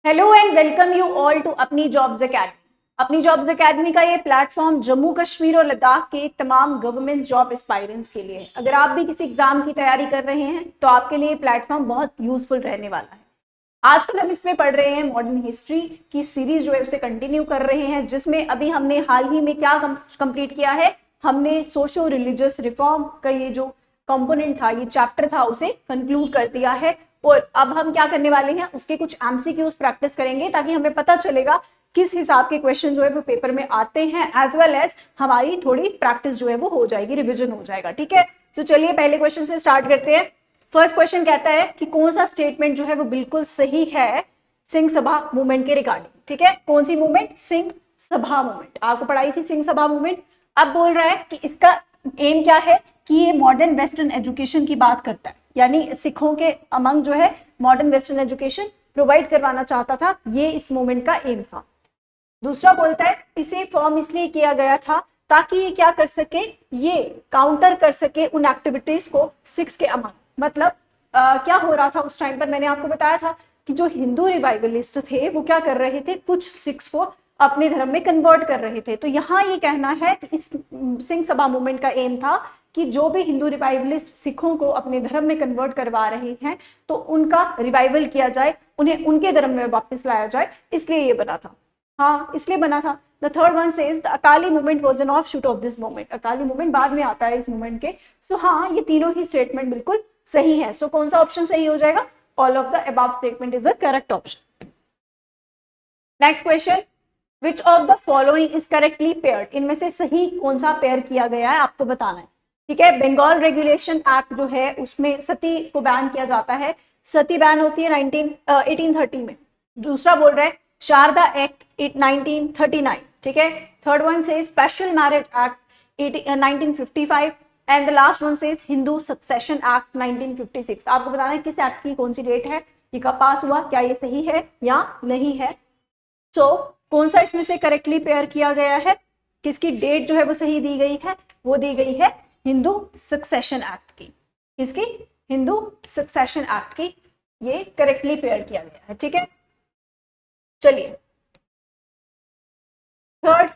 Hello and welcome you all to अपनी jobs academy. अपनी jobs academy का ये प्लेटफॉर्म जम्मू कश्मीर और लद्दाख के तमाम गवर्नमेंट जॉब एस्पायरेंट्स के लिए है। अगर आप भी किसी एग्जाम की तैयारी कर रहे हैं तो आपके लिए ये प्लेटफॉर्म बहुत यूजफुल रहने वाला है। आजकल हम इसमें पढ़ रहे हैं मॉडर्न हिस्ट्री की सीरीज जो है उसे कंटिन्यू कर रहे हैं, जिसमें अभी हमने हाल ही में क्या कंप्लीट किया है, हमने सोशो रिलीजियस रिफॉर्म का ये जो कंपोनेंट था, ये चैप्टर था, उसे कंक्लूड कर दिया है। और अब हम क्या करने वाले हैं, उसके कुछ एमसीक्यूज प्रैक्टिस करेंगे ताकि हमें पता चलेगा किस हिसाब के क्वेश्चन जो है वो पेपर में आते हैं, एज वेल एज हमारी थोड़ी प्रैक्टिस जो है वो हो जाएगी, रिविजन हो जाएगा। ठीक है, तो चलिए पहले क्वेश्चन से स्टार्ट करते हैं। फर्स्ट क्वेश्चन कहता है कि कौन सा स्टेटमेंट जो है वो बिल्कुल सही है सिंह सभा मूवमेंट के रिगार्डिंग। ठीक है, कौन सी मूवमेंट? सिंह सभा मूवमेंट। आपको पढ़ाई थी सिंह सभा मूवमेंट। अब बोल रहा है कि इसका एम क्या है कि ये मॉडर्न वेस्टर्न एजुकेशन की बात करता है, यानी सिखों के अमंग जो है मॉडर्न वेस्टर्न एजुकेशन प्रोवाइड करवाना चाहता था, ये इस मूवमेंट का एम था। दूसरा बोलता है इसे फॉर्म इसलिए किया गया था ताकि ये क्या कर सके, ये काउंटर कर सके उन एक्टिविटीज को सिक्स के अमंग। मतलब क्या हो रहा था उस टाइम पर, मैंने आपको बताया था कि जो हिंदू रिवाइवलिस्ट थे वो क्या कर रहे थे, कुछ सिक्स को अपने धर्म में कन्वर्ट कर रहे थे। तो यहाँ ये कहना है कि इस सिंह सभा मूवमेंट का एम था कि जो भी हिंदू रिवाइवलिस्ट सिखों को अपने धर्म में कन्वर्ट करवा रहे हैं तो उनका रिवाइवल किया जाए, उन्हें उनके धर्म में वापस लाया जाए, इसलिए ये बना था। हाँ, इसलिए बना था। The third one says the Akali movement was an offshoot of this movement. Akali movement बाद में आता है इस मूवमेंट के। सो हाँ, ये तीनों ही स्टेटमेंट बिल्कुल सही है। सो कौन सा ऑप्शन सही हो जाएगा? All of the above statement is the correct option. Next question, which of the following is correctly paired. इनमें से सही कौन सा पेयर किया गया है आपको बताना है। ठीक है, बंगाल रेगुलेशन एक्ट जो है उसमें सती को बैन किया जाता है। सती बैन होती है 1830 में। दूसरा बोल रहा है शारदा एक्ट 1939। ठीक है, थर्ड वन से special marriage act 1955 and the last one से हिंदू सक्सेशन एक्ट 1956। आपको बताना है किस एक्ट की कौन सी डेट है, ये कब पास हुआ, क्या ये सही है या नहीं है। सो कौन सा इसमें से करेक्टली पेयर किया गया है, किसकी डेट जो है वो सही दी गई है, वो दी गई है हिंदू सक्सेशन एक्ट की। किसकी? हिंदू सक्सेशन एक्ट की, ये करेक्टली पेयर किया गया है। ठीक है, चलिए third,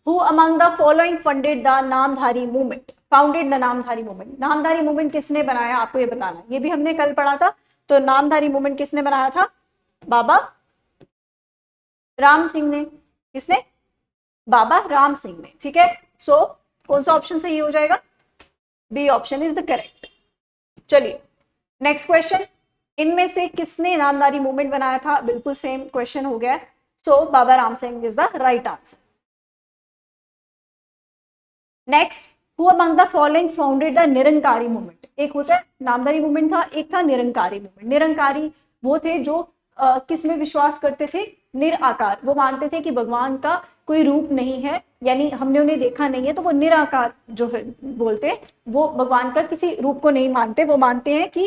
who among the following funded the Namdhari movement. Founded the Namdhari movement. Namdhari movement किसने बनाया, आपको ये बताना है। ये भी हमने कल पढ़ा था। तो नामधारी मूवमेंट किसने बनाया था? बाबा राम सिंह ने। किसने? बाबा राम सिंह ने। ठीक है, सो कौन सा ऑप्शन सही हो जाएगा? B option is the correct. चलिए नेक्स्ट क्वेश्चन, इनमें से किसने नामधारी मूवमेंट बनाया था? बिल्कुल सेम क्वेश्चन हो गया। So Baba Ram Singh is the right answer. Next, who among the following founded the Nirankari movement. एक होता है नामधारी मूवमेंट था, एक था निरंकारी मूवमेंट। निरंकारी वो थे जो किस में विश्वास करते थे? निराकार। वो मानते थे कि भगवान का कोई रूप नहीं है, यानी हमने उन्हें देखा नहीं है, तो वो निराकार जो है बोलते हैं, वो भगवान का किसी रूप को नहीं मानते। वो मानते हैं कि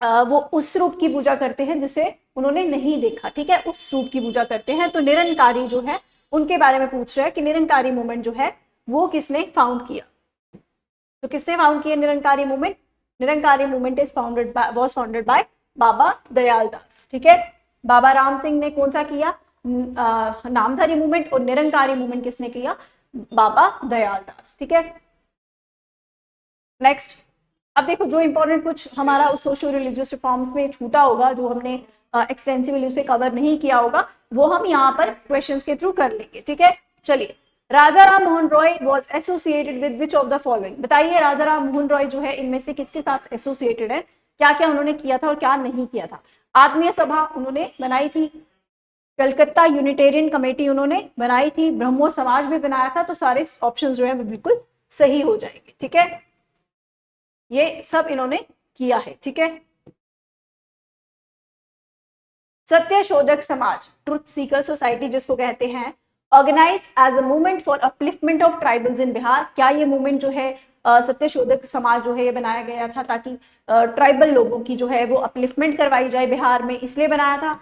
वो उस रूप की पूजा करते हैं जिसे उन्होंने नहीं देखा। ठीक है, उस रूप की पूजा करते हैं। तो निरंकारी जो है उनके बारे में पूछ रहे हैं कि निरंकारी मूवमेंट जो है वो किसने फाउंड किया। तो किसने फाउंड किया Nirankari movement? Nirankari movement is was founded by Baba Dayal Das. ठीक है, बाबा राम सिंह ने कौन सा किया? नामधारी मूवमेंट। और निरंकारी मूवमेंट किसने किया? बाबा दयाल दास। ठीक है, नेक्स्ट। अब देखो जो इंपॉर्टेंट कुछ हमारा उस सोशो रिलीजियस रिफॉर्म्स में छूटा होगा, जो हमने एक्सटेंसिवली उसे कवर नहीं किया होगा, वो हम यहाँ पर क्वेश्चंस के थ्रू कर लेंगे। ठीक है, चलिए Raja Ram Mohan Roy was associated with which of the following. बताइए राजा राम मोहन रॉय जो है इनमें से किसके साथ एसोसिएटेड है, क्या क्या उन्होंने किया था और क्या नहीं किया था। आत्मीय सभा उन्होंने बनाई थी, कलकत्ता यूनिटेरियन कमेटी उन्होंने बनाई थी, ब्रह्मो समाज भी बनाया था। तो सारे ऑप्शंस जो है बिल्कुल सही हो जाएंगे। ठीक है, ये सब इन्होंने किया है। ठीक है, सत्य शोधक समाज, ट्रुथ सीकर सोसाइटी जिसको कहते हैं, organise as a movement for upliftment of tribals in Bihar. क्या ये मूवमेंट जो है सत्य शोधक समाज जो है ये बनाया गया था ताकि ट्राइबल लोगों की जो है वो अपलिफ्टमेंट करवाई जाए बिहार में, इसलिए बनाया था।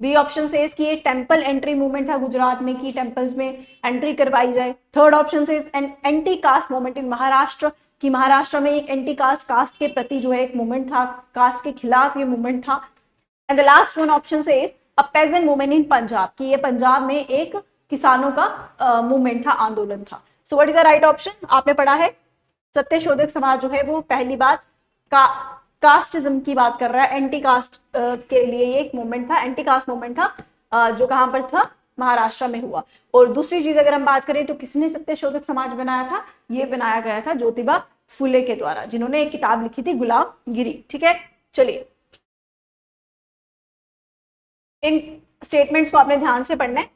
बी ऑप्शन से ये टेम्पल एंट्री मूवमेंट था गुजरात में, की टेम्पल्स में एंट्री करवाई जाए। थर्ड ऑप्शन से an anti caste movement in Maharashtra, कि महाराष्ट्र में एक एंटी कास्ट के प्रति जो है एक मूवमेंट था, कास्ट के खिलाफ ये मूवमेंट था। And the last one option से अ पेजेंट मूवमेंट इन पंजाब, कि ये पंजाब में एक किसानों का मूवमेंट था, आंदोलन था। So what is the right option? आपने पढ़ा है सत्यशोधक समाज जो है वो पहली बात कास्टिज्म की बात कर रहा है, एंटी कास्ट के लिए ये एक मूवमेंट था, एंटी कास्ट मूवमेंट था, जो कहां पर था? महाराष्ट्र में हुआ। और दूसरी चीज अगर हम बात करें तो किसने सत्यशोधक समाज बनाया था? ये बनाया गया था ज्योतिबा फुले के द्वारा, जिन्होंने एक किताब लिखी थी गुलामगिरी। ठीक है, चलिए इन स्टेटमेंट्स को आपने ध्यान से पढ़ना है।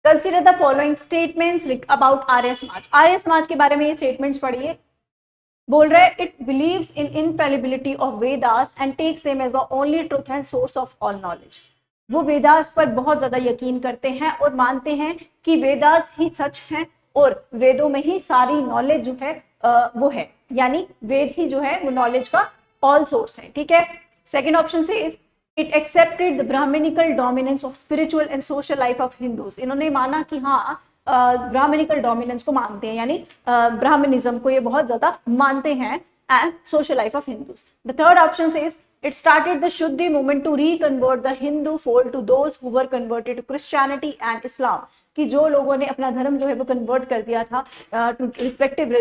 Consider the following statements about Arya Samaj. Arya समाज के बारे में ये स्टेटमेंट्स पढ़िए। बोल रहे it believes in infallibility of Vedas and takes them as the only truth and source of all knowledge. वो वेदास पर बहुत ज्यादा यकीन करते हैं और मानते हैं कि वेदास ही सच हैं और वेदों में ही सारी नॉलेज जो है वो है, यानी वेद ही जो है वो नॉलेज का ऑल सोर्स है। ठीक है, सेकेंड ऑप्शन से is it accepted the brahmanical dominance of spiritual and social life of Hindus. इन्होंने माना कि हाँ ब्राह्मणिकल डोमिनेंस को मानते हैं, यानी ब्राह्मणिज्म को ये बहुत ज्यादा मानते हैं and social life of Hindus. The third option is it started the shuddhi movement to reconvert the Hindu fold to those who were converted to Christianity and Islam, कि जो लोगों ने अपना धर्म जो है वो कन्वर्ट कर दिया था टू रिस्पेक्टिव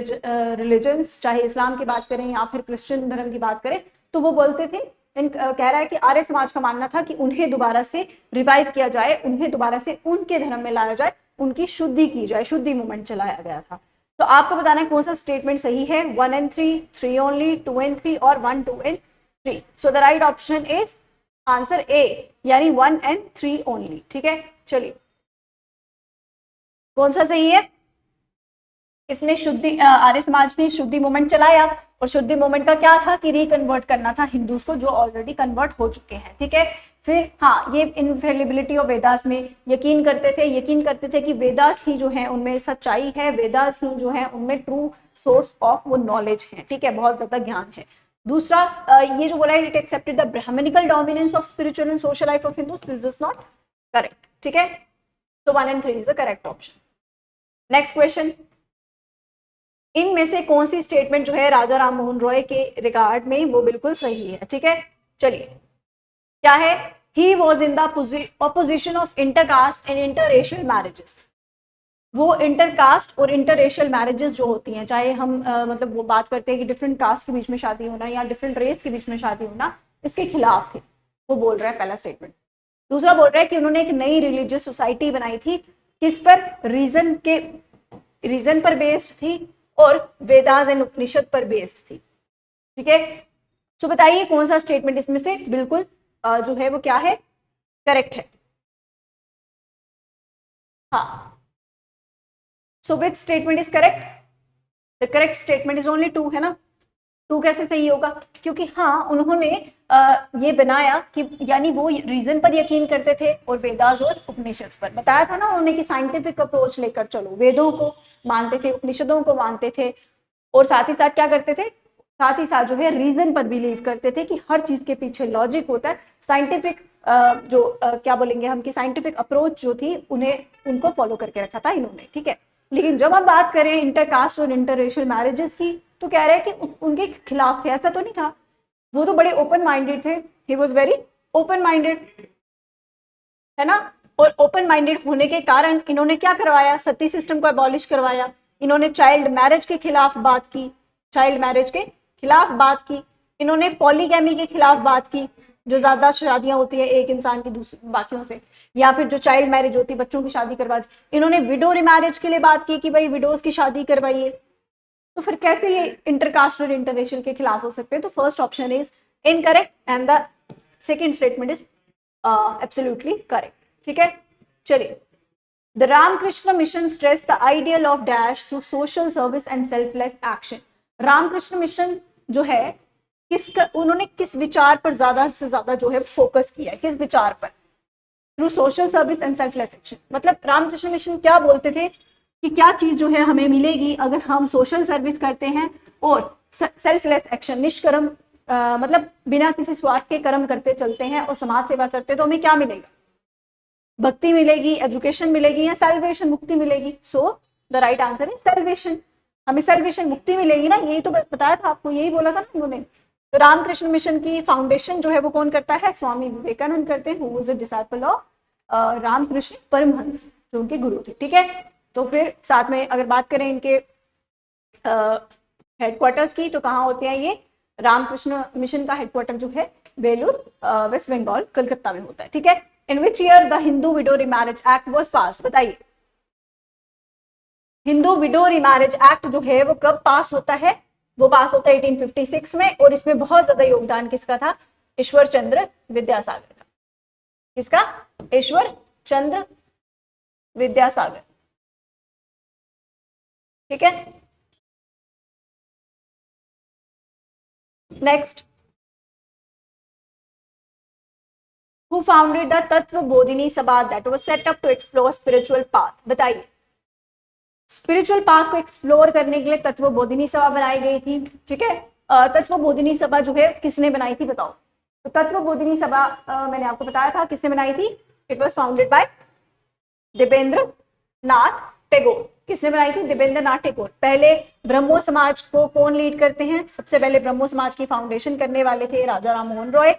रिलीजन्स, चाहे इस्लाम की बात करें या फिर क्रिश्चियन धर्म की बात करें, तो वो बोलते थे कह रहा है कि आर्य समाज का मानना था कि उन्हें दोबारा से रिवाइव किया जाए, उन्हें दोबारा से उनके धर्म में लाया जाए, उनकी शुद्धि की जाए, शुद्धि मूवमेंट चलाया गया था। तो आपको बताना है कौन सा स्टेटमेंट सही है, 1 and 3, 3 only, 2 and 3 और 1, 2 and 3। So the right option is answer A, यानी 1 and 3 only। ठीक है, चलिए कौन सा सही है? इसने शुद्धि आर्य समाज ने शुद्धि मूवमेंट चलाया और शुद्धि मूवमेंट का क्या था कि रिकन्वर्ट करना था हिंदूज को जो ऑलरेडी कन्वर्ट हो चुके हैं। ठीक है, फिर हाँ ये इनफेलिबिलिटी ऑफ वेदास में यकीन करते थे कि वेदास ही जो है उनमें सच्चाई है, वेदास ही जो है उनमें ट्रू सोर्स ऑफ वो नॉलेज है। ठीक है, बहुत ज्यादा ज्ञान है। दूसरा ये जो बोला है it accepted the brahmanical dominance of spiritual and social life of Hindus, this is not correct. ठीक है, तो 1 and 3 is the correct option. Next question, इनमें से कौन सी स्टेटमेंट जो है राजा राम मोहन रॉय के रिगार्ड में वो बिल्कुल सही है? ठीक है, चलिए क्या है? He was in the opposition of intercaste and interracial marriages. वो इंटरकास्ट और इंटररेशियल मैरिजेस जो होती हैं, चाहे हम मतलब वो बात करते हैं कि डिफरेंट कास्ट के बीच में शादी होना या डिफरेंट रेस के बीच में शादी होना, इसके खिलाफ थे, वो बोल रहा है पहला स्टेटमेंट। दूसरा बोल रहा है कि उन्होंने एक नई रिलीजियस सोसाइटी बनाई थी, किस पर? रीजन पर बेस्ड थी और वेदास एंड उपनिषद पर बेस्ड थी। ठीक है, तो बताइए कौन सा स्टेटमेंट इसमें से बिल्कुल जो है वो क्या है? करेक्ट है। हाँ, so which statement is correct? The correct statement is only 2 है ना। 2 कैसे सही होगा? क्योंकि हाँ उन्होंने ये बनाया कि यानी वो रीजन पर यकीन करते थे और वेदास और उपनिषद पर। बताया था ना उन्होंने कि साइंटिफिक अप्रोच लेकर चलो, वेदों को मानते थे, उपनिषदों को मानते थे और साथ ही साथ क्या करते थे? साथ ही साथ जो है रीजन पर बिलीव करते थे कि हर चीज के पीछे लॉजिक होता है। साइंटिफिक क्या बोलेंगे हम कि साइंटिफिक अप्रोच जो थी उनको फॉलो करके रखा था इन्होंने। ठीक है, लेकिन जब हम बात करें इंटरकास्ट और इंटररेशियल मैरिजेस की तो कह रहे हैं कि उनके खिलाफ थे। ऐसा तो नहीं था, वो तो बड़े ओपन माइंडेड थे, he was very open minded, है ना। और ओपन माइंडेड होने के कारण इन्होंने क्या करवाया? सती सिस्टम को अबॉलिश करवाया। इन्होंने चाइल्ड मैरिज के खिलाफ बात की, इन्होंने पॉलीगैमी के खिलाफ बात की, जो ज्यादा शादियां होती है एक इंसान की दूसरी बाकियों से, या फिर जो चाइल्ड मैरिज होती है बच्चों की शादी करवा। इन्होंने विडो रिमैरिज के लिए बात की कि भाई विडोज की शादी करवाइए। तो फिर कैसे ये इंटरकास्ट और इंटररेशियल के खिलाफ हो सकते हैं? तो first option is incorrect and the second statement is absolutely correct. ठीक है, चलिए the Ramakrishna Mission stress the ideal of dash through social service and selfless action. Ramakrishna Mission जो है उन्होंने किस विचार पर ज्यादा से ज्यादा जो है फोकस किया है? किस विचार पर? Through social service and selfless action. मतलब रामकृष्ण मिशन क्या बोलते थे कि क्या चीज जो है हमें मिलेगी अगर हम सोशल सर्विस करते हैं और सेल्फलेस एक्शन, निष्कर्म मतलब बिना किसी स्वार्थ के कर्म करते चलते हैं और समाज सेवा करते, तो हमें क्या मिलेगा? भक्ति मिलेगी, एजुकेशन मिलेगी या सैल्वेशन, मुक्ति मिलेगी। सो the right answer is salvation. हमें सैल्वेशन, मुक्ति मिलेगी ना, यही तो बताया था आपको, यही बोला था ना उन्होंने। तो रामकृष्ण मिशन की फाउंडेशन जो है वो कौन करता है? स्वामी विवेकानंद करते हैं, who was a disciple of Ramakrishna Paramahamsa, जो उनके गुरु थे। ठीक है, तो फिर साथ में अगर बात करें इनके हेडक्वार्टर्स की, तो कहाँ होते हैं ये? रामकृष्ण मिशन का हेडक्वार्टर जो है बेलूर, वेस्ट बंगाल, कलकत्ता में होता है। ठीक है, in which year the Hindu widow remarriage act was pass? बताइए, हिंदू विडो रिमैरिज एक्ट जो है वो कब पास होता है? वो पास होता है 1856 में, और इसमें बहुत ज्यादा योगदान किसका था? ईश्वर चंद्र विद्यासागर का। किसका? ईश्वर चंद्र विद्यासागर। ठीक है, next, who founded the Tattva Bodhini Sabha that was set up to explore spiritual path? बताइए, स्पिरिचुअल पाथ को एक्सप्लोर करने के लिए तत्व बोधिनी सभा बनाई गई थी। ठीक है, तत्व बोधिनी सभा जो है किसने बनाई थी? बताओ। तो तत्व बोधिनी सभा मैंने आपको बताया था किसने बनाई थी? It was founded by Devendra Nath Tagore. किसने बनाई थी? देवेंद्र नाथ टैगोर। पहले ब्रह्मो समाज को कौन लीड करते हैं? सबसे पहले ब्रह्मो समाज की फाउंडेशन करने वाले थे राजा राम मोहन रॉय।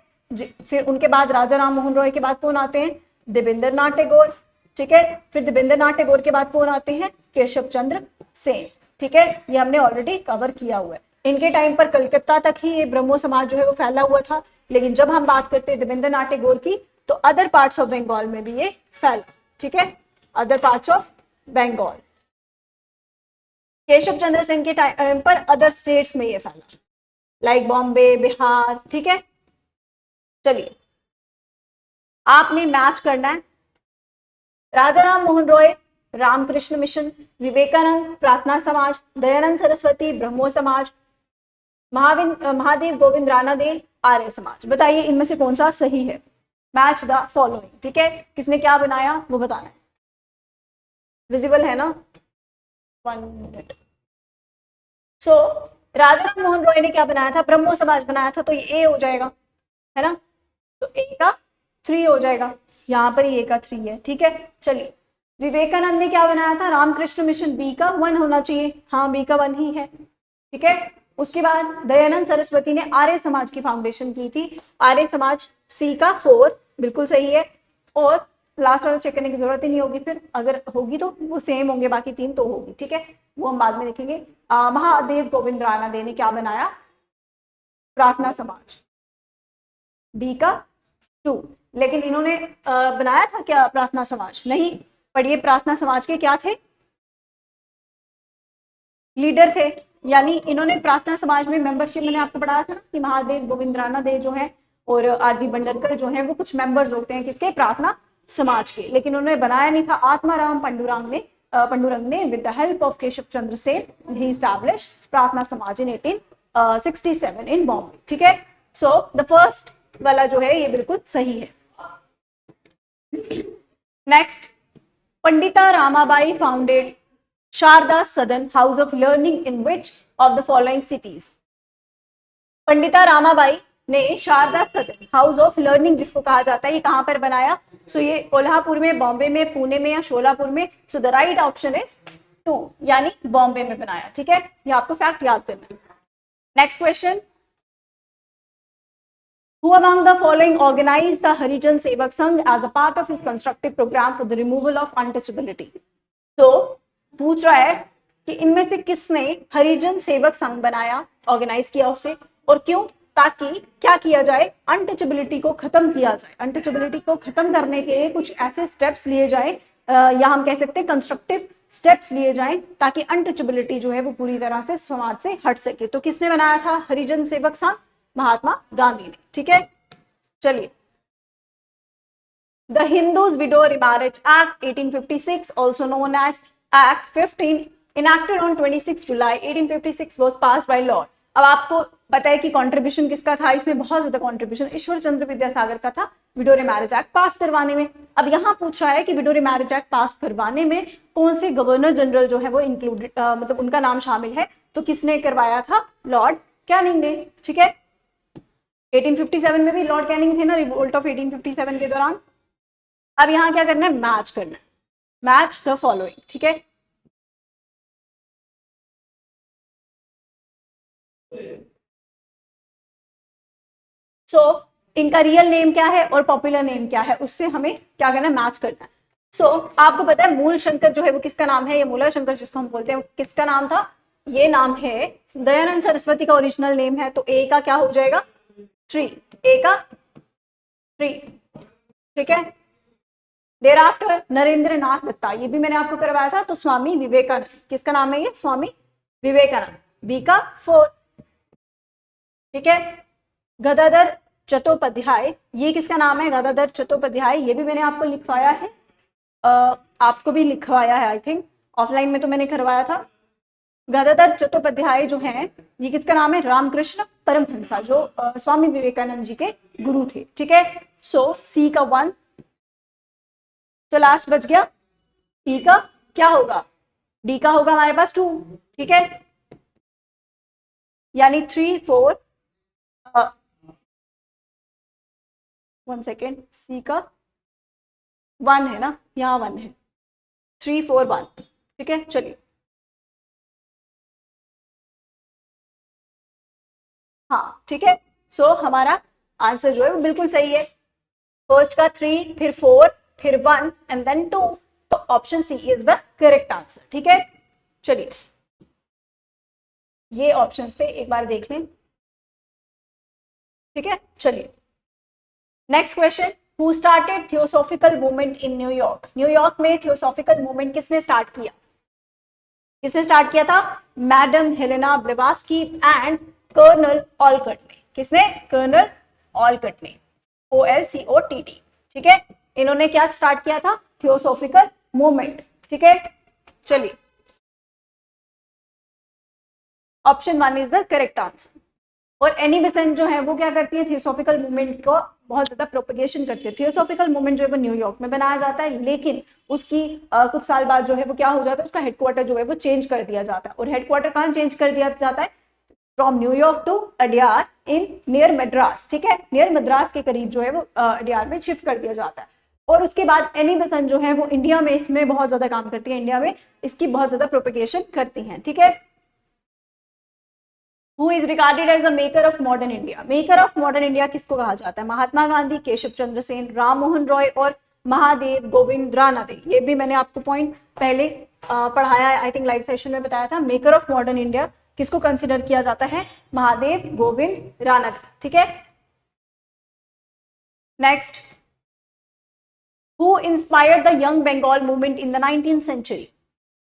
फिर उनके बाद राजा राम मोहन रॉय के बाद कौन आते हैं? देवेंद्र नाथ टैगोर। ठीक है, फिर देवेंद्र नाथ टैगोर के बाद कौन आते हैं? केशव चंद्र सेन। ठीक है, ये हमने ऑलरेडी कवर किया हुआ है। इनके टाइम पर कलकत्ता तक ही ये ब्रह्मो समाज जो है वो फैला हुआ था, लेकिन जब हम बात करते हैं देवेंद्र नाथ टैगोर की, तो अदर पार्ट्स ऑफ बंगाल में भी ये फैला। ठीक है, other parts of Bengal. Keshav Chandra Sen के टाइम पर अदर स्टेट्स में ये फैला, लाइक बॉम्बे, बिहार। ठीक है, चलिए आपने मैच करना है। राजा राम मोहन रॉय रामकृष्ण मिशन, विवेकानंद प्रार्थना समाज, दयानंद सरस्वती ब्रह्मो समाज, महादेव गोविंद रानादेव आर्य समाज। बताइए इनमें से कौन सा सही है? Match the following. ठीक है, किसने क्या बनाया वो बताना है। विजिबल है ना? 1 मिनट। सो राजा राम मोहन रॉय ने क्या बनाया था? ब्रह्मो समाज बनाया था, तो ये ए हो जाएगा, है ना? तो ए का 3 हो जाएगा, यहाँ पर ही ए का 3 है। ठीक है, चलिए विवेकानंद ने क्या बनाया था? रामकृष्ण मिशन, बी का 1 होना चाहिए। हाँ, बी का 1 ही है। ठीक है, उसके बाद दयानंद सरस्वती ने आर्य समाज की फाउंडेशन की थी, आर्य समाज, सी का 4 बिल्कुल सही है। और लास्ट वाला चेक करने की जरूरत ही नहीं होगी, फिर अगर होगी तो वो सेम होंगे, बाकी 3 तो होगी। ठीक है, वो हम बाद में देखेंगे। महादेव गोविंद रानादे ने क्या बनाया? प्रार्थना समाज, डी का 2। लेकिन इन्होंने बनाया था क्या प्रार्थना समाज? नहीं, पर ये प्रार्थना समाज के क्या थे? लीडर थे। यानी इन्होंने प्रार्थना समाज में मेंबरशिप, मैंने आपको पढ़ाया था ना कि महादेव गोविंद रानादे जो है और आरजी बंडलकर जो है वो कुछ मेंबर्स होते हैं किसके? प्रार्थना समाज के। लेकिन उन्होंने बनाया नहीं था। आत्माराम पंडुरंग ने with the help of Keshav Chandra Sen he establish प्रार्थना समाज इन 1867 इन बॉम्बे। ठीक है, सो द फर्स्ट वाला जो है ये बिल्कुल सही है। नेक्स्ट, पंडिता रामाबाई फाउंडेड शारदा सदन house of learning in which of the following cities? Pandita Ramabai ने शारदा सदन हाउस ऑफ लर्निंग जिसको कहा जाता है, ये कहां पर बनाया? सो ये कोल्हापुर में, बॉम्बे में, पुणे में या शोलापुर में? सो द राइट ऑप्शन इज 2, यानी बॉम्बे में बनाया। ठीक है, ये आपको फैक्ट याद करना है। Next question, Who among the following organized the Harijan Sevak Sangh as a part of his constructive program for the removal of untouchability? तो पूछ रहा है कि इनमें से किसने हरिजन सेवक संघ बनाया, ऑर्गेनाइज किया उसे, और क्यों? ताकि क्या किया जाए? अनटचेबिलिटी को खत्म किया जाए। अनटचेबिलिटी को खत्म करने के लिए कुछ ऐसे स्टेप्स लिए जाए, या हम कह सकते हैं कंस्ट्रक्टिव स्टेप्स लिए जाएं, ताकि अनटचेबिलिटी जो है वो पूरी तरह से समाज से हट सके। तो किसने बनाया था हरिजन सेवक संघ? महात्मा गांधी ने। ठीक है, चलिए the Hindus window remarriage act 1856 also known as Act 15 enacted on 26 July 1856 was passed by law। अब आपको पता है कि कंट्रीब्यूशन किसका था इसमें? बहुत ज्यादा कंट्रीब्यूशन ईश्वर चंद्र विद्यासागर का था विडो रिमैरिज एक्ट पास करवाने में। अब यहाँ पूछ रहा है कि विडो रिमैरिज एक्ट पास करवाने में कौन से गवर्नर जनरल जो है वो इंक्लूडेड, मतलब उनका नाम शामिल है। तो किसने करवाया था? लॉर्ड कैनिंग ने। ठीक है, 1857 में भी लॉर्ड कैनिंग थे ना, रिवोल्ट ऑफ 1857 के दौरान। अब यहां क्या करना है? मैच करना है, मैच द फॉलोइंग। ठीक है, सो इनका रियल नेम क्या है और पॉपुलर नेम क्या है, उससे हमें क्या करना है, मैच करना है। सो आपको पता है मूल शंकर जो है वो किसका नाम है, ये मूला शंकर जिसको हम बोलते हैं किसका नाम था, ये नाम है दयानंद सरस्वती का ओरिजिनल नेम है। तो ए का क्या हो जाएगा, ट्री, ए का ट्री, ठीक है। देर आफ्टर नरेंद्र नाथ दत्ता, ये भी मैंने आपको करवाया था। तो स्वामी विवेकानंद, किसका नाम है ये, स्वामी विवेकानंद, बी का 4, ठीक है। गदाधर चट्टोपाध्याय, ये किसका नाम है, गदाधर चट्टोपाध्याय, ये भी मैंने आपको लिखवाया है, आपको भी लिखवाया है आई थिंक, ऑफलाइन में तो मैंने करवाया था। गदाधर चट्टोपाध्याय जो हैं ये किसका नाम है, रामकृष्ण परमहंसा, जो स्वामी विवेकानंद जी के गुरु थे, ठीक है। सो सी का 1, तो लास्ट बच गया डी का, क्या होगा, डी का होगा हमारे पास 2, ठीक है। यानी 3 4, 1 सेकेंड, सी का 1 है ना, यहाँ 1 है, 3 4 1, ठीक है। चलिए हाँ ठीक है। सो हमारा आंसर जो है वो बिल्कुल सही है, फर्स्ट का 3, फिर 4, फिर 1 एंड देन 2, तो option C is the correct answer, ठीक है। चलिए ये ऑप्शंस थे, एक बार देख लें, ठीक है। चलिए next question, who started theosophical movement in New York, New York में थियोसॉफिकल मूवमेंट किसने स्टार्ट किया, किसने स्टार्ट किया था, मैडम हेलेना ब्लेवास्की एंड कर्नल ऑलकट ने, किसने, कर्नल ऑलकट ने, OLCOTT, ठीक है। इन्होंने क्या स्टार्ट किया था, थियोसॉफिकल मूवमेंट, ठीक है। चलिए option 1 is the correct answer. और एनी बेसेंट जो है वो क्या करती है, थियोसॉफिकल मूवमेंट को बहुत ज्यादा प्रोपगेशन करती है। थियोसॉफिकल मूवमेंट जो है वो न्यूयॉर्क में बनाया जाता है, लेकिन उसकी कुछ साल बाद जो है वो क्या हो जाता है, उसका हेडक्वार्टर जो है वो चेंज कर दिया जाता है। और हेडक्वार्टर कहाँ चेंज कर दिया जाता है, from New York to Adyar in near Madras, ठीक है, नियर मद्रास के करीब जो है वो अडियार में शिफ्ट कर दिया जाता है। और उसके बाद एनी बेसेंट जो है वो इंडिया में इसमें बहुत ज्यादा काम करती है, इंडिया में इसकी बहुत ज्यादा प्रोपगेशन करती हैं, ठीक है। Who is regarded as a maker of modern India? Maker of modern India किसको कहा जाता है, महात्मा गांधी, केशव चंद्र सेन, राम मोहन रॉय और महादेव गोविंद रानादे। ये भी मैंने आपको पॉइंट पहले पढ़ाया है, आई थिंक लाइव सेशन में बताया था। मेकर ऑफ मॉडर्न इंडिया किसको कंसिडर किया जाता है, महादेव गोविंद रानादे, ठीक है। Next, who inspired the young Bengal movement in the 19th century,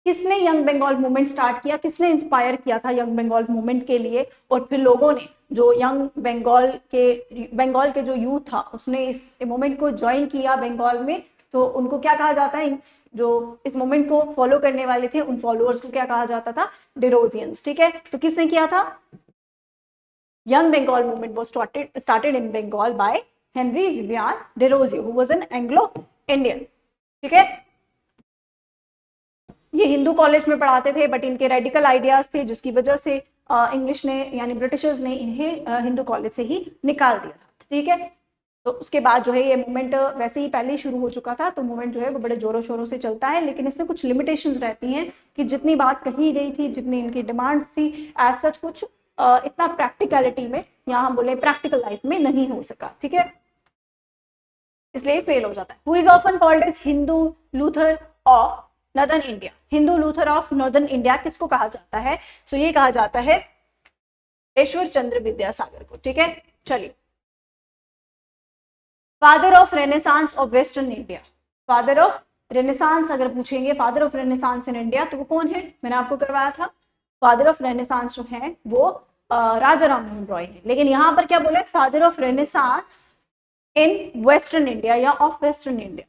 किसने यंग बंगाल मूवमेंट स्टार्ट किया, किसने इंस्पायर किया था यंग बंगाल मूवमेंट के लिए। और फिर लोगों ने जो यंग बंगाल के जो यूथ था उसने इस मूवमेंट को ज्वाइन किया बंगाल में, तो उनको क्या कहा जाता है, जो इस मूवमेंट को फॉलो करने वाले थे उन फॉलोअर्स को क्या कहा जाता था, डेरोजियंस, ठीक है। तो किसने किया था, young Bengal movement was started in Bengal by Henry Vivian Derozio, who was an Anglo Indian, ठीक है। ये हिंदू कॉलेज में पढ़ाते थे, बट इनके रेडिकल आइडियाज थे, जिसकी वजह से इंग्लिश ने यानी ब्रिटिशर्स ने इन्हें हिंदू कॉलेज से ही निकाल दिया था, ठीक है। तो उसके बाद जो है ये मूवमेंट वैसे ही पहले ही शुरू हो चुका था, तो मूवमेंट जो है वो बड़े जोरों शोरों से चलता है, लेकिन इसमें कुछ लिमिटेशंस रहती हैं कि जितनी बात कही गई थी, जितनी इनकी डिमांड्स थी, एज सच कुछ इतना प्रैक्टिकलिटी में, यहाँ हम बोले प्रैक्टिकल लाइफ में नहीं हो सका, ठीक है, इसलिए फेल हो जाता है। Who is often called as Hindu Luther of northern India, Hindu Luther of northern India किसको कहा जाता है, सो ये कहा जाता है ईश्वर चंद्र विद्यासागर को, ठीक है। चलिए, father of renaissance of western India, father of renaissance अगर पूछेंगे, father of renaissance in India, तो वो कौन है, मैंने आपको करवाया था। फादर ऑफ रेनेसांस जो है वो राजा राम मोहन रॉय है, लेकिन यहाँ पर क्या बोले, father of renaissance in western India या ऑफ वेस्टर्न इंडिया।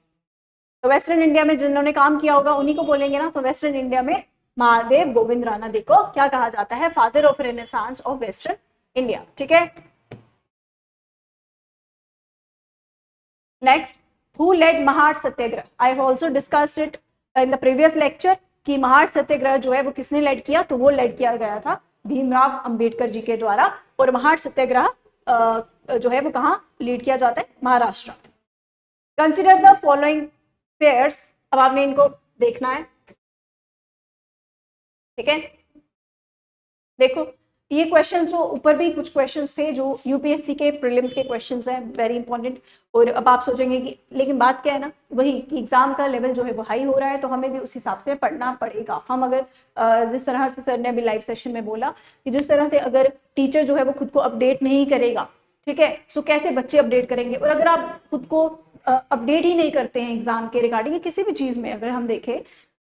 तो वेस्टर्न इंडिया में जिन्होंने काम किया होगा उन्हीं को बोलेंगे ना, तो वेस्टर्न इंडिया में महादेव गोविंद रानादे को क्या कहा जाता है, father of renaissance of western India, ठीक है। Next, who led Mahad Satyagraha, I have also discussed it in the previous lecture कि महाट सत्याग्रह जो है वो किसने लेड किया, तो वो लेड किया गया था भीमराव अंबेडकर जी के द्वारा। और महाट सत्याग्रह जो है वो कहाँ लीड किया जाता है, Maharashtra. Consider the following pairs, अब आपने इनको देखना है, ठीक है। देखो, ये क्वेश्चंस जो ऊपर भी कुछ क्वेश्चंस थे जो यूपीएससी के प्रीलिम्स के क्वेश्चंस हैं, वेरी इंपॉर्टेंट। और अब आप सोचेंगे कि लेकिन बात क्या है ना, वही कि एग्जाम का लेवल जो है वो हाई हो रहा है, तो हमें भी उस हिसाब से पढ़ना पड़ेगा। हम अगर जिस तरह से सर ने अभी लाइव सेशन में बोला कि जिस तरह से अगर टीचर जो है वो खुद को अपडेट नहीं करेगा, ठीक है, सो कैसे बच्चे अपडेट करेंगे। और अगर आप खुद को अपडेट ही नहीं करते हैं एग्जाम के रिगार्डिंग किसी भी चीज में अगर हम देखें,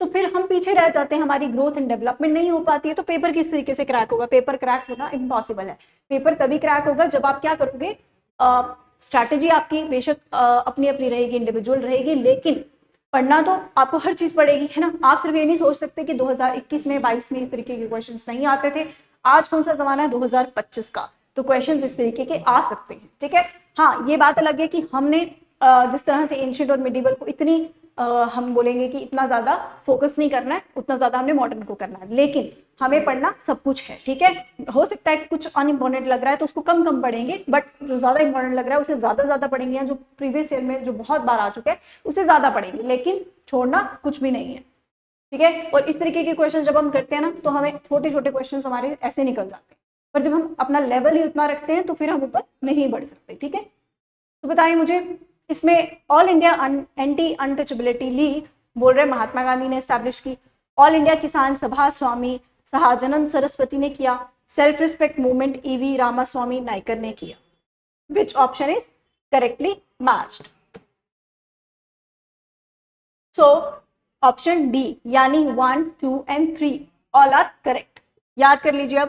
तो फिर हम पीछे रह जाते हैं, हमारी ग्रोथ एंड डेवलपमेंट नहीं हो पाती है। तो पेपर किस तरीके से क्रैक होगा? पेपर क्रैक होना इम्पॉसिबल है। पेपर तभी क्रैक होगा जब आप क्या करोगे, स्ट्रैटेजी आपकी बेशक अपनी अपनी रहेगी, इंडिविजुअल रहेगी, लेकिन पढ़ना तो आपको हर चीज पड़ेगी, है ना। आप सिर्फ ये नहीं सोच सकते कि 2021 में 22 में इस तरीके के क्वेश्चंस नहीं आते थे। आज कौन सा जमाना है? 2025 का, तो क्वेश्चंस इस तरीके के आ सकते हैं, ठीक है। हाँ, ये बात अलग है कि हमने जिस तरह से एंशिएंट और मिडिवल को इतनी हम बोलेंगे कि इतना ज्यादा फोकस नहीं करना है, उतना ज्यादा हमने मॉडर्न को करना है, लेकिन हमें पढ़ना सब कुछ है, ठीक है। हो सकता है कि कुछ अनइम्पोर्टेंट लग रहा है तो उसको कम कम पढ़ेंगे, बट जो ज्यादा इंपॉर्टेंट लग रहा है उसे ज्यादा पढ़ेंगे, या जो प्रीवियस ईयर में जो बहुत बार आ चुका है उसे ज्यादा पढ़ेंगे, लेकिन छोड़ना कुछ भी नहीं है, ठीक है। और इस तरीके के क्वेश्चन जब हम करते हैं ना, तो हमें छोटे छोटे क्वेश्चन हमारे ऐसे निकल जाते हैं, पर जब हम अपना लेवल ही उतना रखते हैं तो फिर हम ऊपर नहीं बढ़ सकते, ठीक है। तो बताइए मुझे, इसमें all India anti untouchability league बोल रहे महात्मा गांधी ने स्टैब्लिश की, ऑल इंडिया किसान सभा स्वामी सहाजानंद सरस्वती ने किया, self respect movement EV Ramaswamy Naicker ने किया। Which option is correctly matched? So option D यानी 1, 2 एंड 3 ऑल आर करेक्ट। याद कर लीजिए।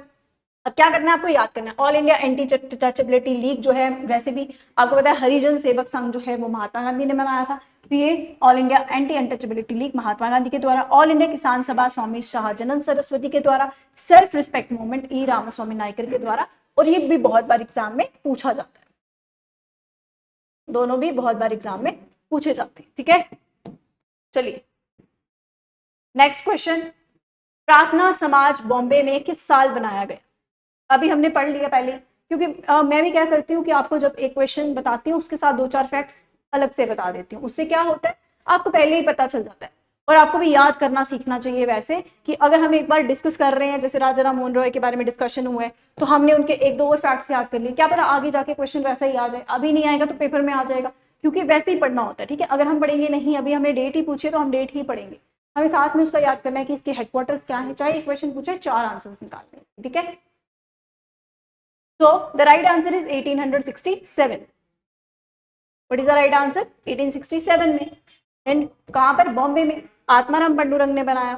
अब क्या करना है आपको? याद करना है। All India anti touchability league जो है, वैसे भी आपको पता है हरिजन सेवक संघ जो है वो महात्मा गांधी ने बनाया था, तो ये all India anti untouchability league Mahatma Gandhi के द्वारा, ऑल इंडिया किसान सभा स्वामी शाहजानंद सरस्वती के द्वारा, सेल्फ रिस्पेक्ट मूवमेंट ई रामास्वामी नायकर के द्वारा। और ये भी बहुत बार एग्जाम में पूछा जाता है, दोनों भी बहुत बार एग्जाम में पूछे जाते हैं, ठीक है। चलिए नेक्स्ट क्वेश्चन, प्रार्थना समाज बॉम्बे में किस साल बनाया गया? अभी हमने पढ़ लिया पहले, क्योंकि मैं भी क्या करती हूँ कि आपको जब एक क्वेश्चन बताती हूँ उसके साथ 2-4 फैक्ट्स अलग से बता देती हूँ, उससे क्या होता है आपको पहले ही पता चल जाता है। और आपको भी याद करना सीखना चाहिए, वैसे कि अगर हम एक बार डिस्कस कर रहे हैं, जैसे राजा राम मोहन रॉय के बारे में डिस्कशन हुआ है, तो हमने उनके 1-2 और फैक्ट्स याद कर लिए, क्या पता आगे जाके क्वेश्चन वैसा ही आ जाए। अभी नहीं आएगा तो पेपर में आ जाएगा, क्योंकि वैसे ही पढ़ना होता है, ठीक है। अगर हम पढ़ेंगे नहीं, अभी हमें डेट ही पूछे तो हम डेट ही पढ़ेंगे, हमें साथ में उसका याद करना है कि इसके हेडक्वार्टर्स क्या है, चाहे एक क्वेश्चन पूछे 4 आंसर्स निकालने, ठीक है। So the right answer is 1867. What is the right answer? 1867 में, एंड कहां पर? बॉम्बे में। आत्माराम पंडुरंग ने बनाया,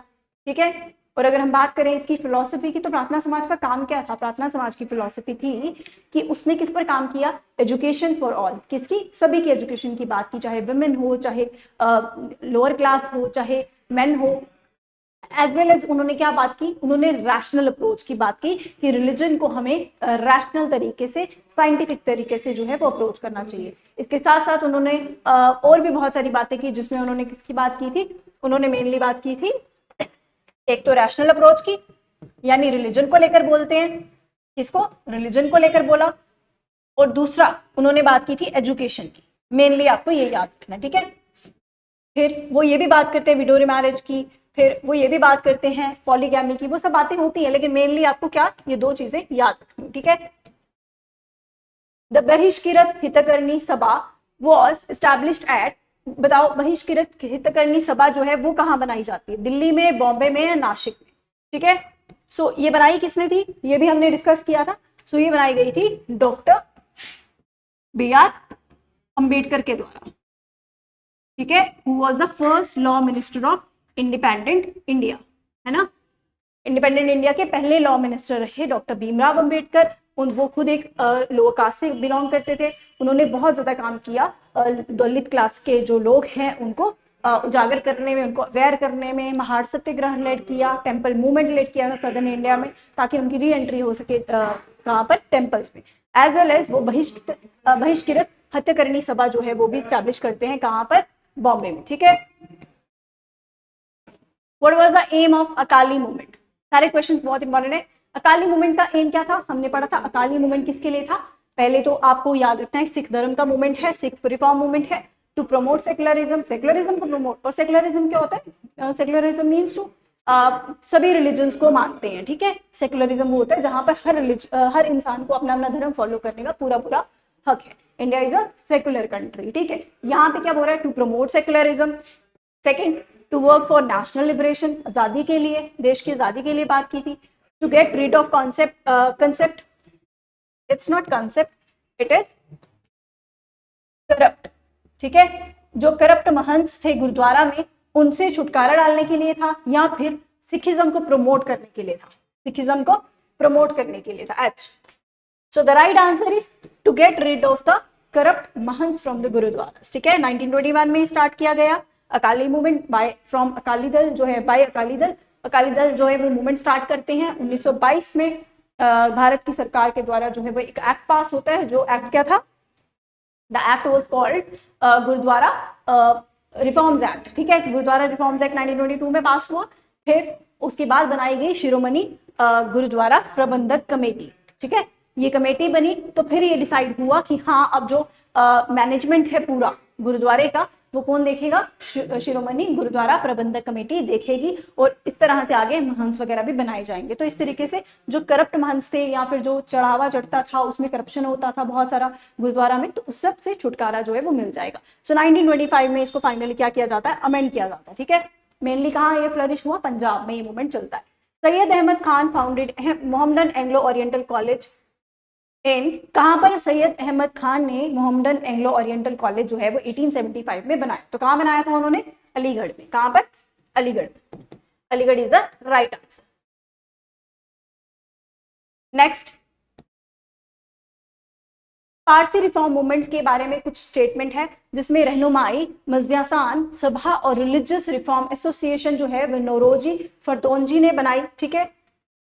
ठीक है। और अगर हम बात करें इसकी फिलॉसफी की, तो प्रार्थना समाज का काम क्या था? प्रार्थना समाज की फिलॉसफी थी कि उसने किस पर काम किया? Education for all. किसकी? सभी की एजुकेशन की बात की, चाहे वुमेन हो, चाहे लोअर क्लास हो, चाहे मेन हो, एज वेल एज उन्होंने क्या बात की? उन्होंने रैशनल अप्रोच की बात की कि रिलीजन को हमें रैशनल तरीके से, साइंटिफिक तरीके से जो है वो अप्रोच करना चाहिए। इसके साथ साथ उन्होंने और भी बहुत सारी बातें की, जिसमें उन्होंने किसकी बात की थी? उन्होंने मेनली बात की थी, एक तो रैशनल अप्रोच की, यानी रिलीजन को लेकर बोलते हैं, किसको? रिलीजन को लेकर बोला। और दूसरा उन्होंने बात की थी एजुकेशन की, मेनली आपको ये याद रखना, ठीक है। फिर वो ये भी बात करते हैं विडो मैरिज की, फिर वो ये भी बात करते हैं पॉलीगैमी की, वो सब बातें होती हैं, लेकिन मेनली आपको क्या, ये 2 चीजें याद रखनी, ठीक है। द बहिष्कृत हितकर्णी सभा वॉज एस्टैब्लिश्ड एट, बताओ बहिष्कृत हितकर्णी सभा जो है वो कहाँ बनाई जाती है? दिल्ली में, बॉम्बे में, या नासिक में, ठीक है। सो ये बनाई किसने थी? ये भी हमने डिस्कस किया था। सो ये बनाई गई थी डॉक्टर BR अंबेडकर के द्वारा, ठीक है। Who was the first law minister of independent India, है ना। इंडिपेंडेंट इंडिया के पहले लॉ मिनिस्टर रहे डॉक्टर भीमराव अंबेडकर। वो खुद एक लोअर कास्ट से बिलोंग करते थे। उन्होंने बहुत ज्यादा काम किया दलित क्लास के जो लोग हैं उनको उजागर करने में, उनको अवेयर करने में। महार सत्याग्रह लेड किया, टेम्पल मूवमेंट लेड किया था सदर्न इंडिया में, ताकि उनकी री एंट्री हो सके कहाँ पर? टेम्पल्स में। एज वेल एज वो बहिष्कृत हत्याकर्णी सभा जो है वो भी स्टैब्लिश करते हैं, कहाँ पर? बॉम्बे में, ठीक है। What was the aim of Akali movement? सारे क्वेश्चन बहुत इंपॉर्टेंट है। अकाली मूवमेंट का एम क्या था? हमने पढ़ा था अकाली मूवमेंट किसके लिए था। पहले तो आपको याद रखना है, सिख धर्म का मूवमेंट है, सिख रिफॉर्म मूवमेंट है, टू प्रमोट सेकुलरिज्म, सेकुलरिज्म को प्रमोट। और सेकुलरिज्म क्या होता है? सेकुलरिज्म मीन्स टू सभी रिलीजन्स को मानते हैं, ठीक है। सेकुलरिज्म वो होता है जहां पर हर इंसान को अपना अपना धर्म फॉलो करने का पूरा पूरा हक है। India is a secular country, ठीक है। यहाँ पे क्या बोल रहा है, to promote secularism. Second, to work for national liberation, आजादी के लिए, देश की आजादी के लिए बात की थी। To get rid of concept, it's not concept, it is corrupt, ठीक है। जो करप्ट महंत थे गुरुद्वारा में, उनसे छुटकारा डालने के लिए था, या फिर सिखिज्म को प्रमोट करने के लिए था, सिखिज्म को प्रमोट करने के लिए था। H, so the right answer is to get rid of the corrupt mahant from the gurdwara, ठीक है। 1921 में स्टार्ट किया गया Akali movement by from Akali Dal जो है, बाय अकाली दल। अकाली दल जो है वो मूवमेंट स्टार्ट करते हैं। 1922 में भारत की सरकार के द्वारा जो है वो एक एक्ट पास होता है। जो एक्ट क्या था, the act was called Gurdwara Reforms Act, ठीक है। गुरुद्वारा रिफॉर्म्स एक्ट 1922 में पास हुआ। फिर उसके बाद बनाई गई शिरोमणि गुरुद्वारा प्रबंधक कमेटी, ठीक है। ये कमेटी बनी तो फिर ये डिसाइड हुआ कि हाँ, अब जो मैनेजमेंट है पूरा गुरुद्वारे का, वो कौन देखेगा, शिरोमणि गुरुद्वारा प्रबंधक कमेटी देखेगी। और इस तरह से आगे महंत वगैरह भी बनाए जाएंगे। तो इस तरीके से जो करप्ट महंत थे, या फिर जो चढ़ावा चढ़ता था, उसमें करप्शन होता था बहुत सारा गुरुद्वारा में, तो उस सब से छुटकारा जो है वो मिल जाएगा। सो 1925 में इसको फाइनली क्या किया जाता है, अमेंड किया जाता है, ठीक है। मेनली कहाँ ये फ्लरिश हुआ, पंजाब में ये मूवमेंट चलता है। Syed Ahmad Khan founded Mohammedan Anglo Oriental College in, कहां पर सैयद अहमद खान ने मोहम्मदन एंग्लो ओरिएंटल कॉलेज जो है वो 1875 में बनाया। तो कहां बनाया था उन्होंने, अलीगढ़ में। कहां पर, अलीगढ़ में। Aligarh is the right answer. Next, Parsi reform movements के बारे में कुछ स्टेटमेंट है, जिसमें रहनुमाई मजदियासान सभा और रिलीजियस रिफॉर्म एसोसिएशन जो है वो नौरोजी फरदोनजी ने बनाई, ठीक है।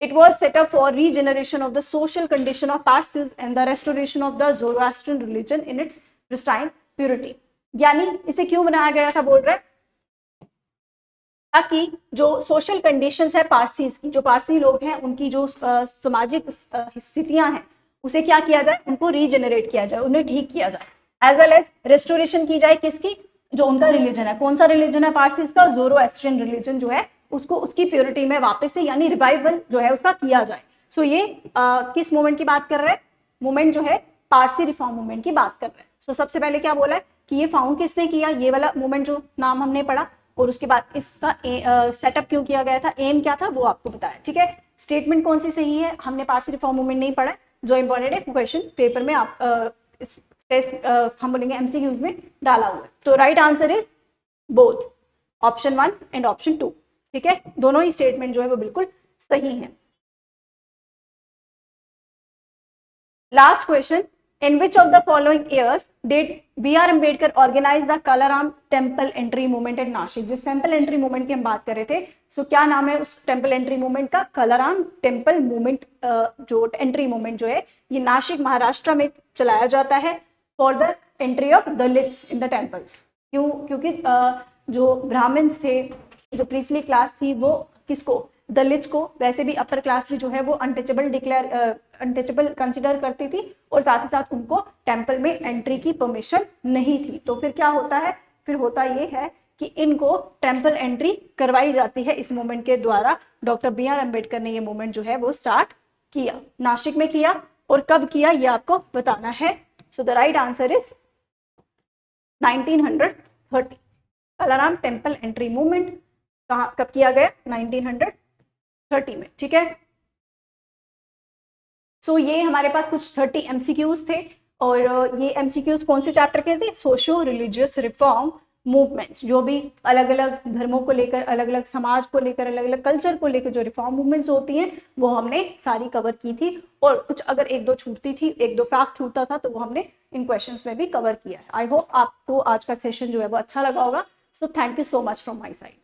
It was set up for regeneration of the social condition of Parsis and the restoration of the Zoroastrian religion in its pristine purity. यानी इसे क्यों बनाया गया था, बोल रहे हैं ताकि जो सोशल कंडीशंस है पारसीज की, जो पारसी लोग हैं उनकी जो सामाजिक स्थितियां हैं, उसे क्या किया जाए, उनको रीजेनरेट किया जाए, उन्हें ठीक किया जाए। एज वेल एज रेस्टोरेशन की जाए किसकी, जो उनका रिलीजन है। कौन सा रिलीजन है पारसीज का, ज़ोरोएस्ट्रियन रिलीजन जो है, उसको उसकी प्योरिटी में वापस से, यानी रिवाइवल जो है उसका किया जाए। सो ये किस मूवमेंट की बात कर रहे हैं, मूवमेंट जो है पारसी रिफॉर्म मूवमेंट की बात कर रहे हैं। सो सबसे पहले क्या बोला है कि ये फाउंड किसने किया, ये वाला मूवमेंट जो नाम हमने पढ़ा, और उसके बाद इसका सेटअप क्यों किया गया था, एम क्या था, वो आपको बताया, ठीक है। स्टेटमेंट कौन सी सही है, हमने पारसी रिफॉर्म मूवमेंट नहीं पढ़ा, जो इंपॉर्टेंट है क्वेश्चन पेपर में आप टेस्ट हम बोलेंगे एमसीक्यूज में डाला हुआ है। तो right answer is both, option 1 and option 2, ठीक है। दोनों ही स्टेटमेंट जो है वो बिल्कुल सही है। Last question, in which of the following years did B.R. Ambedkar organise the Kalaram temple entry movement in Nashik. जिस टेम्पल एंट्री मूवमेंट की हम बात कर रहे थे, सो क्या नाम है उस टेम्पल एंट्री मूवमेंट का, कलाराम टेम्पल मूवमेंट। जो एंट्री मूवमेंट जो है ये नासिक महाराष्ट्र में चलाया जाता है for the entry of Dalits in the temples. क्यों, क्योंकि जो ब्राह्मण्स थे, जो प्रीस्टली क्लास थी, वो किसको, दलित्स को, वैसे भी अपर क्लास भी जो है वो अनटचेबल कंसिडर करती थी, और साथ ही साथ उनको टेम्पल में एंट्री की परमिशन नहीं थी। तो फिर क्या होता है, फिर होता ये है कि इनको टेम्पल एंट्री करवाई जाती है इस मूवमेंट के द्वारा। Doctor B.R. अम्बेडकर ने ये मूवमेंट जो है वो स्टार्ट किया, नासिक में किया, और कब किया ये आपको बताना है। सो the right answer is 1930, Kalaram temple entry movement कहाँ कब किया गया, 1930 में, ठीक है। सो ये हमारे पास कुछ 30 एमसीक्यूज थे, और ये एमसीक्यूज कौन से चैप्टर के थे, सोशियो रिलीजियस रिफॉर्म मूवमेंट्स। जो भी अलग अलग धर्मों को लेकर, अलग अलग समाज को लेकर, अलग अलग कल्चर को लेकर जो रिफॉर्म मूवमेंट्स होती हैं, वो हमने सारी कवर की थी। और कुछ अगर एक दो छूटती थी, एक दो फैक्ट छूटता था, तो वो हमने इन क्वेश्चंस में भी कवर किया है। आई होप आपको आज का सेशन जो है वो अच्छा लगा होगा। So thank you so much from my side.